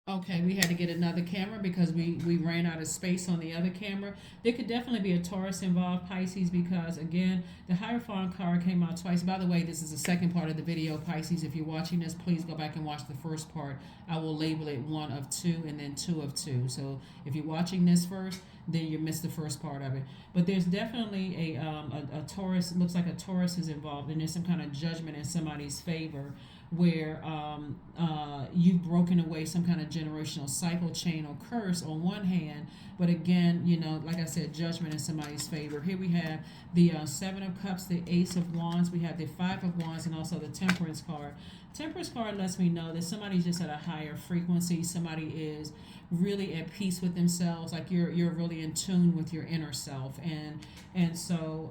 Okay, we had to get another camera because we ran out of space on the other camera. There could definitely be a Taurus involved, Pisces, because again, the Hierophant card came out twice. By the way, this is the second part of the video, Pisces. If you're watching this, please go back and watch the first part. I will label it one of two and then two of two. So if you're watching this first, then you missed the first part of it. But there's definitely a Taurus. It looks like a Taurus is involved, and there's some kind of judgment in somebody's favor where you've broken away some kind of generational cycle, chain, or curse on one hand, but again, like I said, judgment in somebody's favor. Here we have the Seven of Cups, the Ace of Wands, we have the Five of Wands, and also the Temperance card. Temperance card lets me know that somebody's just at a higher frequency. Somebody is really at peace with themselves, like you're really in tune with your inner self, and so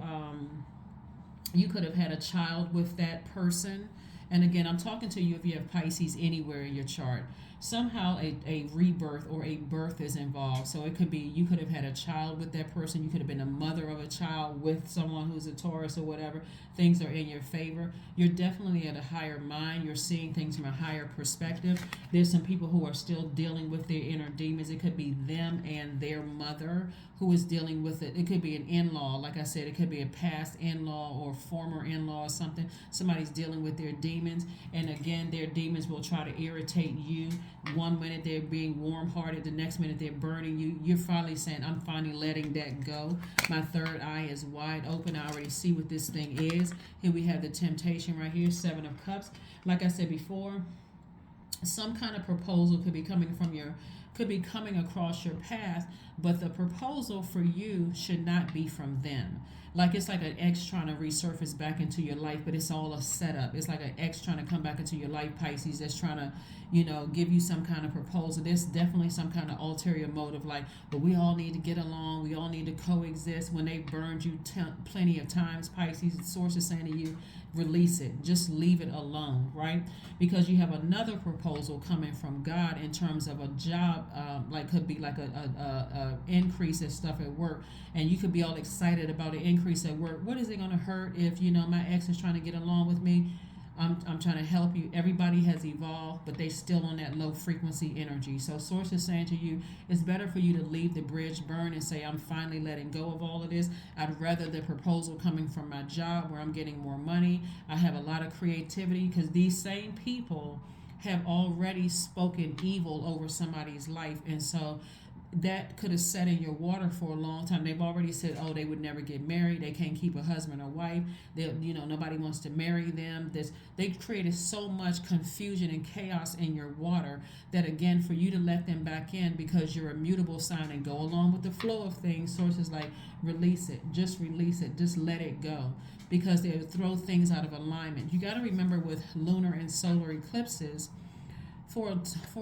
you could have had a child with that person. And again, I'm talking to you if you have Pisces anywhere in your chart. Somehow a rebirth or a birth is involved. So it could be you could have had a child with that person. You could have been a mother of a child with someone who's a Taurus or whatever. Things are in your favor. You're definitely at a higher mind. You're seeing things from a higher perspective. There's some people who are still dealing with their inner demons. It could be them and their mother who is dealing with it. It could be an in-law. Like I said, it could be a past in-law or former in-law or something. Somebody's dealing with their demons. And again, their demons will try to irritate you. One minute they're being warm-hearted. The next minute they're burning you. You're finally saying, I'm finally letting that go. My third eye is wide open. I already see what this thing is. Here we have the temptation right here, Seven of Cups. Like I said before, some kind of proposal could be coming across your path, but the proposal for you should not be from them. Like it's like an ex trying to resurface back into your life, but it's all a setup. It's like an ex trying to come back into your life, Pisces, that's trying to, give you some kind of proposal. There's definitely some kind of ulterior motive, like, but we all need to get along, we all need to coexist. When they burned you plenty of times, Pisces, the source is saying to you, release it, just leave it alone, right? Because you have another proposal coming from God in terms of a job, like could be like a increase in stuff at work, and you could be all excited about an increase at work. What is it going to hurt if my ex is trying to get along with me? I'm trying to help you. Everybody has evolved, but they still on that low frequency energy. So source is saying to you, it's better for you to leave the bridge burn and say, I'm finally letting go of all of this. I'd rather the proposal coming from my job where I'm getting more money. I have a lot of creativity, because these same people have already spoken evil over somebody's life. And so that could have sat in your water for a long time. They've already said, oh, they would never get married. They can't keep a husband or wife. Nobody wants to marry them. They've created so much confusion and chaos in your water that, again, for you to let them back in because you're a mutable sign and go along with the flow of things, sources like release it, just let it go, because they would throw things out of alignment. You got to remember with lunar and solar eclipses, for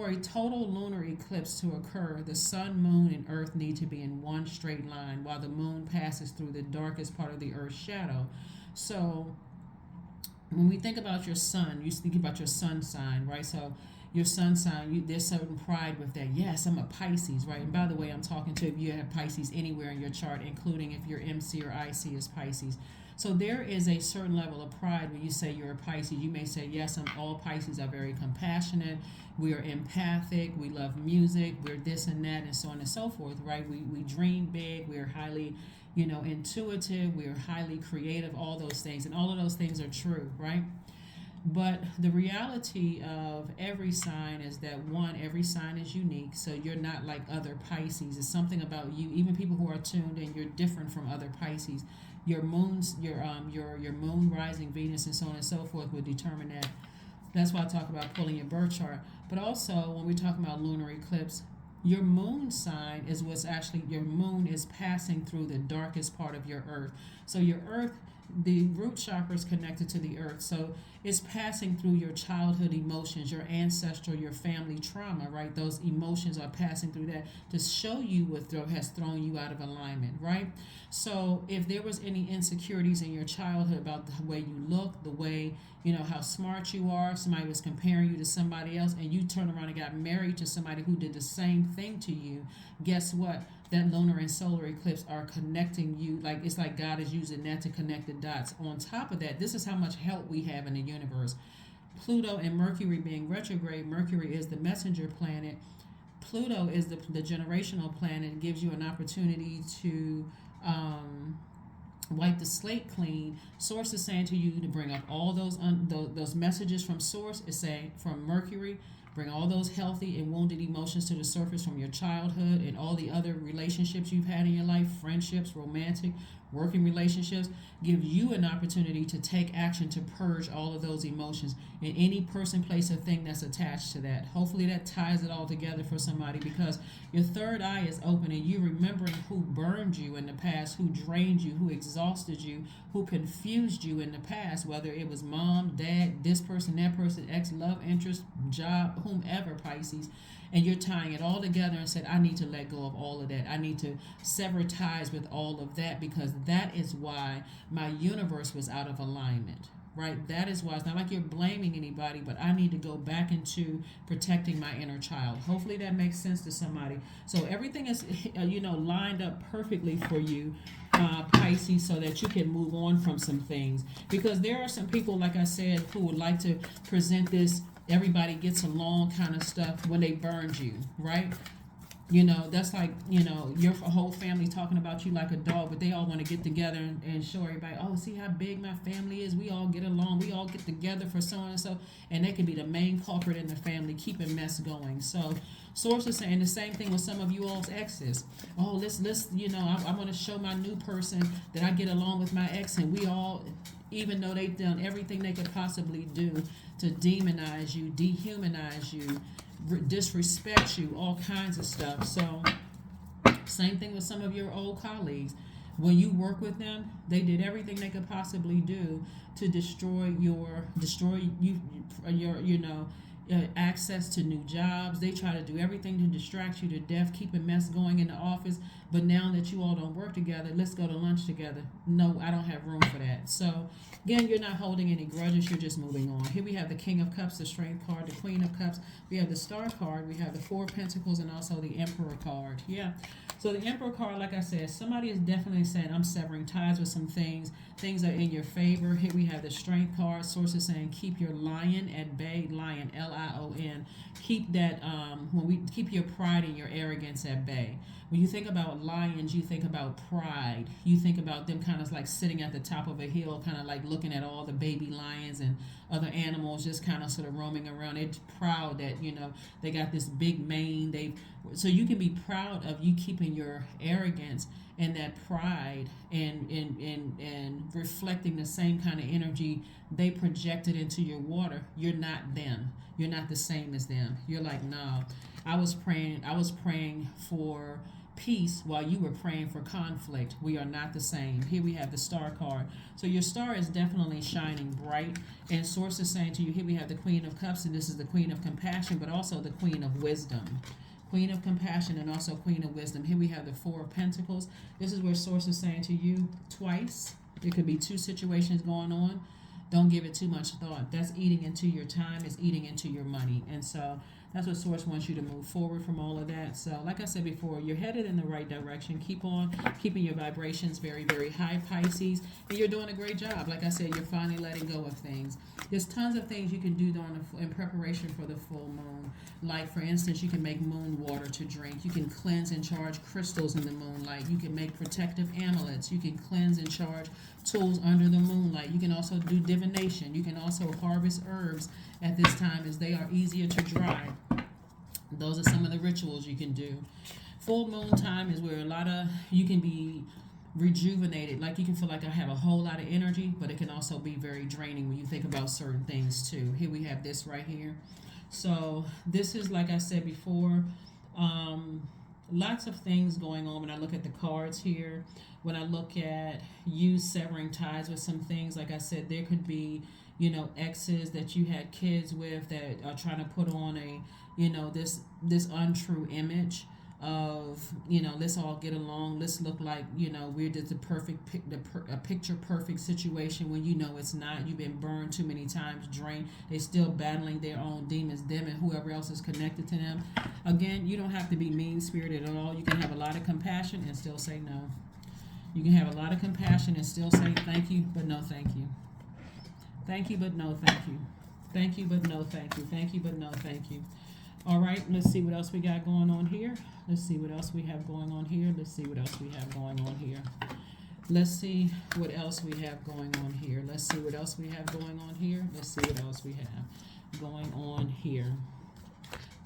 a total lunar eclipse to occur, the sun, moon, and earth need to be in one straight line while the moon passes through the darkest part of the earth's shadow. So when we think about your sun, you think about your sun sign, right? So your sun sign, there's certain pride with that. Yes, I'm a Pisces, right? And by the way, I'm talking to if you have Pisces anywhere in your chart, including if your MC or IC is Pisces. So there is a certain level of pride when you say you're a Pisces. You may say, yes, all Pisces are very compassionate. We are empathic. We love music. We're this and that, and so on and so forth, right? We dream big. We're highly, intuitive. We're highly creative, all those things. And all of those things are true, right? But the reality of every sign is that, one, every sign is unique. So you're not like other Pisces. It's something about you. Even people who are tuned in, you're different from other Pisces. Your moons, your moon, rising, Venus, and so on and so forth would determine that. That's why I talk about pulling your birth chart. But also, when we talk about lunar eclipse, your moon sign is what's actually, your moon is passing through the darkest part of your earth. So your earth, the root chakra is connected to the earth. So it's passing through your childhood emotions, your ancestral, your family trauma, right? Those emotions are passing through that to show you what has thrown you out of alignment, right? So if there was any insecurities in your childhood about the way you look, the way, how smart you are, somebody was comparing you to somebody else, and you turn around and got married to somebody who did the same thing to you, guess what? That lunar and solar eclipse are connecting you. Like, it's like God is using that to connect the dots. On top of that, this is how much help we have in the universe. Pluto and Mercury being retrograde. Mercury is the messenger planet. Pluto is the generational planet. It gives you an opportunity to wipe the slate clean. Source is saying to you to bring up all those messages from Source. Is saying from Mercury, bring all those healthy and wounded emotions to the surface from your childhood and all the other relationships you've had in your life, friendships, romantic, working relationships. Give you an opportunity to take action to purge all of those emotions and any person, place, or thing that's attached to that. Hopefully that ties it all together for somebody, because your third eye is open and you're remembering who burned you in the past, who drained you, who exhausted you, who confused you in the past, whether it was mom, dad, this person, that person, ex, love interest, job, whomever, Pisces. And you're tying it all together and said, I need to let go of all of that. I need to sever ties with all of that, because that is why my universe was out of alignment, right? That is why. It's not like you're blaming anybody, but I need to go back into protecting my inner child. Hopefully that makes sense to somebody. So everything is, lined up perfectly for you, Pisces, so that you can move on from some things. Because there are some people, like I said, who would like to present this everybody gets along kind of stuff when they burned you, right? That's like, your whole family talking about you like a dog, but they all want to get together and show everybody, oh, see how big my family is. We all get along. We all get together for so and so. And they can be the main culprit in the family, keeping mess going. So Source is saying the same thing with some of you all's exes. Oh, let's I want to show my new person that I get along with my ex, and we all, even though they've done everything they could possibly do to demonize you, dehumanize you, disrespect you, all kinds of stuff. So same thing with some of your old colleagues. When you work with them, they did everything they could possibly do to destroy access to new jobs. They try to do everything to distract you to death, keeping mess going in the office. But now that you all don't work together, let's go to lunch together. No, I don't have room for that. So again, you're not holding any grudges. You're just moving on. Here we have the King of Cups, the Strength card, the Queen of Cups. We have the Star card. We have the Four of Pentacles, and also the Emperor card. Yeah. So the Emperor card, like I said, somebody is definitely saying, I'm severing ties with some things. Things are in your favor. Here we have the Strength card. Source is saying, keep your lion at bay. Lion, Lion. Keep that, keep your pride and your arrogance at bay. When you think about lions, you think about pride. You think about them kind of like sitting at the top of a hill, kind of like looking at all the baby lions and other animals just kind of sort of roaming around. They're proud that, they got this big mane. So you can be proud of you keeping your arrogance and that pride and reflecting the same kind of energy they projected into your water. You're not them. You're not the same as them. You're like, no. I was praying for peace while you were praying for conflict. We are not the same. Here we have the Star card. So your star is definitely shining bright. And Source is saying to you, here we have the Queen of Cups, and this is the Queen of Compassion, but also the Queen of Wisdom. Queen of Compassion and also Queen of Wisdom. Here we have the Four of Pentacles. This is where Source is saying to you twice. There could be two situations going on. Don't give it too much thought. That's eating into your time. It's eating into your money. And so that's what Source wants you to move forward from all of that. So like I said before, you're headed in the right direction. Keep on keeping your vibrations very, very high, Pisces. And you're doing a great job. Like I said, you're finally letting go of things. There's tons of things you can do in preparation for the full moon. Like, for instance, you can make moon water to drink. You can cleanse and charge crystals in the moonlight. You can make protective amulets. You can cleanse and charge tools under the moonlight. You can also do divination. You can also harvest herbs at this time, as they are easier to dry. Those are some of the rituals you can do. Full moon time is where you can be rejuvenated. Like, you can feel like I have a whole lot of energy, but it can also be very draining when you think about certain things too. Here we have this right here. So this is, like I said before, lots of things going on when I look at the cards here. When I look at you severing ties with some things, like I said, there could be, exes that you had kids with that are trying to put on this untrue image of, let's all get along. Let's look like, we're just a picture perfect situation when it's not. You've been burned too many times, drained. They're still battling their own demons, them and whoever else is connected to them. Again, you don't have to be mean-spirited at all. You can have a lot of compassion and still say no. You can have a lot of compassion and still say thank you, but no thank you. Thank you, but no thank you. Thank you, but no thank you. Thank you, but no thank you. All right, let's see what else we got going on here. Let's see what else we have going on here. Let's see what else we have going on here. Let's see what else we have going on here. Let's see what else we have going on here. Let's see what else we have going on here.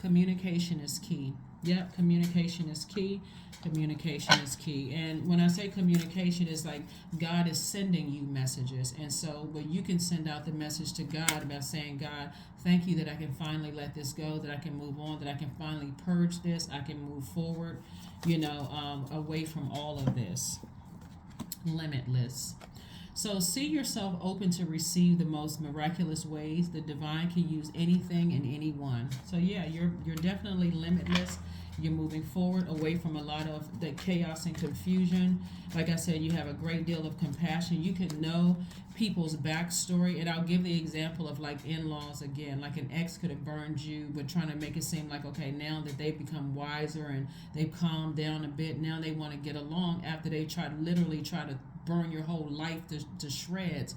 Communication is key. Yep, communication is key. Communication is key. And when I say communication, it's like God is sending you messages. And so, but you can send out the message to God by saying, God, thank you that I can finally let this go, that I can move on, that I can finally purge this, I can move forward, away from all of this. Limitless. So see yourself open to receive the most miraculous ways. The divine can use anything and anyone. So yeah, you're definitely limitless. You're moving forward away from a lot of the chaos and confusion. Like I said, you have a great deal of compassion. You can know people's backstory. And I'll give the example of like in-laws again. Like an ex could have burned you, but trying to make it seem like, okay, now that they've become wiser and they've calmed down a bit, now they want to get along after they literally try to burn your whole life to shreds.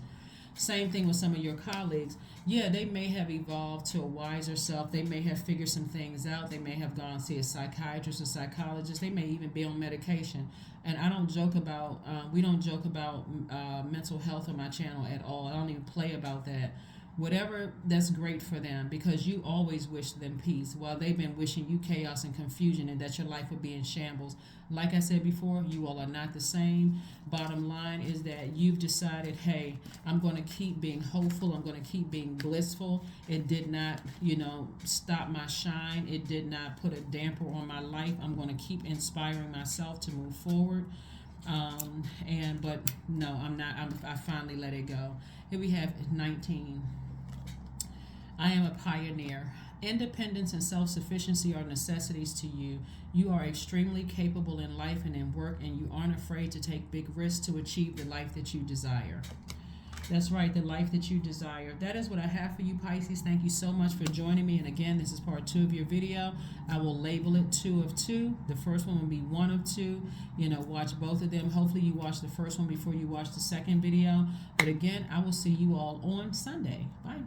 Same thing with some of your colleagues. Yeah, they may have evolved to a wiser self. They may have figured some things out. They may have gone to see a psychiatrist or psychologist. They may even be on medication. And I don't joke about, we don't joke about mental health on my channel at all. I don't even play about that. Whatever, that's great for them, because you always wish them peace while they've been wishing you chaos and confusion and that your life would be in shambles. Like I said before, you all are not the same. Bottom line is that you've decided, hey, I'm going to keep being hopeful. I'm going to keep being blissful. It did not, stop my shine. It did not put a damper on my life. I'm going to keep inspiring myself to move forward. But no, I'm not. I finally let it go. Here we have 19. I am a pioneer. Independence and self-sufficiency are necessities to you. You are extremely capable in life and in work, and you aren't afraid to take big risks to achieve the life that you desire. That's right, the life that you desire. That is what I have for you, Pisces. Thank you so much for joining me. And again, this is part 2 of your video. I will label it 2 of 2. The first one will be 1 of 2. Watch both of them. Hopefully you watch the first one before you watch the second video. But again, I will see you all on Sunday. Bye.